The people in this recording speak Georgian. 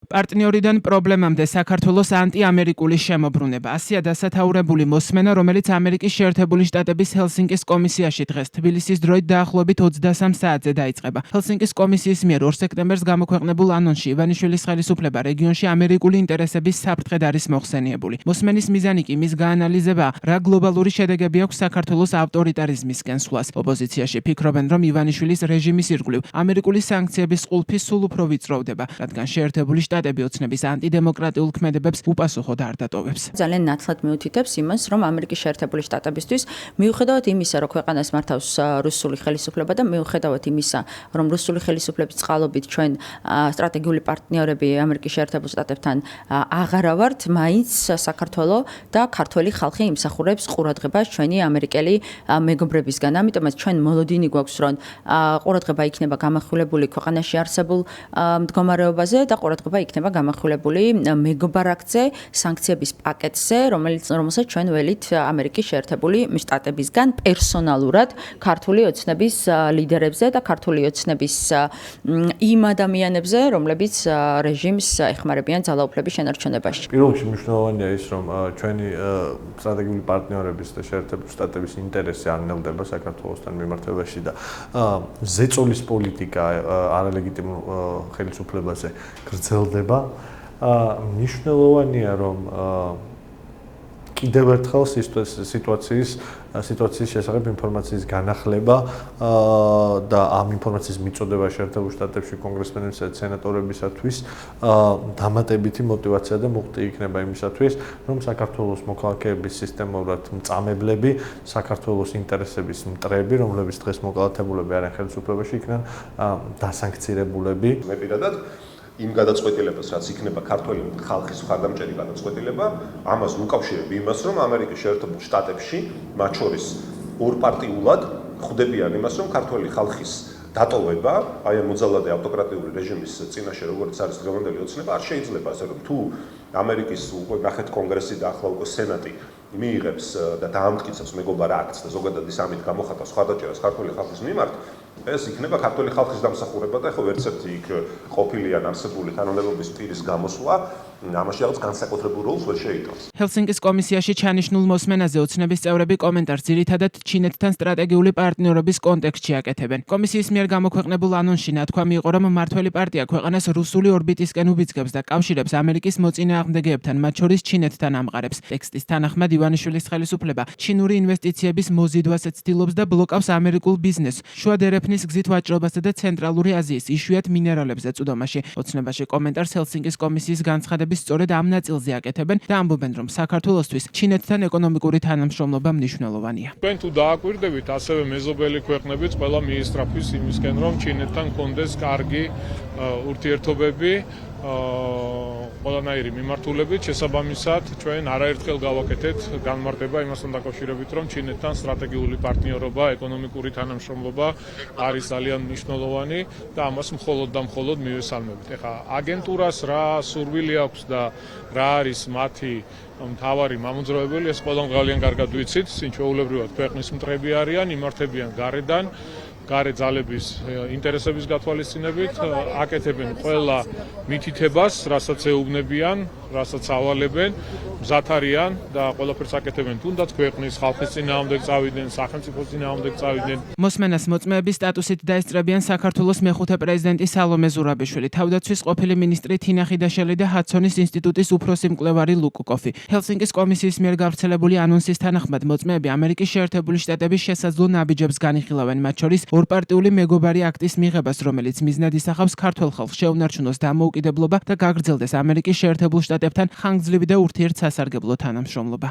პარტნიორიდან პრობლემამდე საქართველოს ანტიამერიკული შემოbrunება. ასია დასათაურებული მოსმენა, რომელიც ამერიკის შეერთებული შტატების ჰელსინკის კომისიაში დღეს თბილისის დროით დაახლოებით 23 საათზე დაიწყება. ჰელსინკის კომისიის მიერ 2 სექტემბერს გამოქვეყნებულ ანონსში ივანიშვილის ხელისუფლება რეგიონში ამერიკული ინტერესების საფრთხედ არის მოხსენიებული. მოსმენის მიზანი კი მის გაანალიზება, რა გლობალური შედეგები აქვს საქართველოს ავტორიტარიზმისკენ სვლას. ოპოზიციაში ფიქრობენ, რომ ივანიშვილის რეჟიმის ირგვლივ ამერიკული სანქციების ყულფი სულ უფრო ვიწროვდება, რადგან შეერთებული შტატები ოცნების ანტიდემოკრატიულ ქმედებებს უპასუხოდ არ დატოვებს. ძალიან ნათლად მიუთითებს იმას, რომ ამერიკის შეერთებული შტატებისთვის მიუხედავად იმისა, რომ ქვეყანას მართავს რუსული ხელისუფლება და მიუხედავად იმისა, რომ რუსული ხელისუფლების წყალობით ჩვენ სტრატეგიული პარტნიორები ამერიკის შეერთებულ შტატებთან აღარა ვართ, მაინც საქართველო და ქართველი ხალხი იმსახურებს ყურადღებას ჩვენი ამერიკელი მეგობრებისგან. ამიტომაც ჩვენ მოლოდინი გვაქვს, რომ ყურადღება იქნება გამახვილებული ქვეყანაში არსებულ მდგომარეობაზე და ყურადღება იქნება გამახვილებული მეგობარ აქტზე, სანქციების პაკეტზე, რომელსაც ჩვენ ველით ამერიკის შეერთებული შტატებისგან პერსონალურად ქართული ოცნების ლიდერებზე და ქართული ოცნების იმ ადამიანებზე, რომლებიც რეჟიმს ეხმარებიან ძალაუფლების შენარჩუნებაში. პირველ რიგში მნიშვნელოვანია ის, რომ ჩვენი სტრატეგიული პარტნიორების და შეერთებული შტატების ინტერესი არ ნელდება საქართველოსთან მიმართებაში და ზეწოლის პოლიტიკა არალეგიტიმურ ხელისუფლებაზე გრძელდება. მნიშვნელოვანია, რომ კიდევ ერთხელ სიტუაციის შესახებ ინფორმაციის განახლება და ამ ინფორმაციის მიწოდება შეერთებულ შტატებში კონგრესმენებისა და სენატორებისათვის დამატებითი мотиваცია და მუხტი იქნება იმისათვის, რომ საქართველოს მოქალაქეების სისტემურად მწამებლები, საქართველოს ინტერესების მტრები, რომლებიც დღეს მოკალათებულები არიან ხელისუფლებაში, იქნან დასანქცირებულები. მე პირადად იმ გადაწყვეტილებას, რაც იქნება ქართველი ხალხის მხარდამჭერი გადაწყვეტილება, ამას ვუკავშირებ იმას, რომ ამერიკის შეერთებულ შტატებში, მათ შორის ორპარტიულად ხვდებიან იმას, რომ ქართველი ხალხის დატოვება, აი ამ მოძალადე ავტოკრატიული რეჟიმის წინაშე, როგორც არის დღევანდელი ოცნება, არ შეიძლება ასე რომ თუ ამერიკის უკვე ნახეთ კონგრესი და ახლა უკვე სენატი მიიღებს და დაამტკიცებს მეგობარ აქტს და ზოგადად ის ამით გამოხატავს ხარდაჭერას ქართველი ხალხის მიმართ, ეს იქნება ქართველი ხალხის დამსახურება და ხო ერთ-ერთი იქ ყოფილი ან არსებული თანამდებობის პირის გამოსვლა ამაში რაღაც განსაკუთრებულ როლს ვერ შეიტანს. ჰელსინკის კომისიაში ჩანიშნულ მოსმენაზე ოცნების წევრები კომენტარს ძირითადად ჩინეთთან სტრატეგიული პარტნიორობის კონტექსტში აკეთებენ. კომისიის მიერ გამოქვეყნებულ ანონსში ნათქვამი იყო, რომ მმართველი პარტია ქვეყანას რუსული ორბიტისკენ უბიძგებს და კავშირებს ამერიკის მოწინააღმდეგეებთან, მათ შორის ჩინეთთან ამყარებს. ტექსტის თანახმად ივანიშვილის ხელისუფლება ჩინური ინვესტიციების მოზიდვასაც ცდილობს და ბლოკავს ამერიკულ ბიზნესს, შუა დერეფნის გზით ვაჭრობასა და ცენტრალური აზიის იშვიათ მინერალებს ეწოდომაში. ოცნებაში კომენტარს ჰელსინკის კომისიის განცხადების სწორედ ამ ნაწილზე აკეთებენ და ამბობენ, რომ საქართველოსთვის ჩინეთთან ეკონომიკური თანამშრომლობა მნიშვნელოვანია. ჩვენ თუ დააკვირდებით, ასევე მეზობელი ქვეყნებიც ყველა მიესწრაფვის იმისკენ, რომ ჩინეთთან კონდეს კარგი ურთიერთობები, ყველანაირი მიმართულებით, შესაბამისად ჩვენ არაერთხელ გავაკეთეთ განმარტება იმასთან დაკავშირებით, რომ ჩინეთთან სტრატეგიული პარტნიორობა, ეკონომიკური თანამშრომლობა არის ძალიან მნიშვნელოვანი და ამას მხოლოდ და მხოლოდ მივესალმებით. ეხლა აგენტურას რა სურვილი აქვს და რა არის მათი მთავარი მამოძრავებელი, ეს ყველამ ძალიან კარგად ვიცით, ჩვეულებრივად ქვეყნის მტრები არიან, იმართებიან გარედან, გარე ძალების ინტერესების გათვალისწინებით, აკეთებენ ყველა მითითებას, რასაც ეუბნებიან, რასაც ავალებენ, მზად არიან და ყველაფერს აკეთებენ თუნდაც ქვეყნის ხალხის წინააღმდეგ წავიდნენ, სახელმწიფოს წინააღმდეგ წავიდნენ. მოსმენას მოწმეების სტატუსით დაესწრებიან საქართველოს მეხუთე პრეზიდენტი სალომე ზურაბიშვილი, თავდაცვის ყოფილი მინისტრი თინა ხიდაშელი და ჰადსონის ინსტიტუტის უფროსი მკვლევარი ლუკუკოფი. ჰელსინკის კომისიის მიერ გავრცელებული ანონსის თანახმად მოწმეები ამერიკის შეერთებული შტატების შესაძლო ნაბიჯებს განიხილავენ, მათ შორის ორპარტიული მეგობარი აქტის მიღებას, რომელიც მიზნად ისახავს ქართველ ხალხს შეუნარჩუნოს დამოუკიდებლობა და გაგრძელდეს ამერიკის შეერთებულ შტატებთან ხანგრძლივი და ურთიერთსასარგებლო თანამშრომლობა.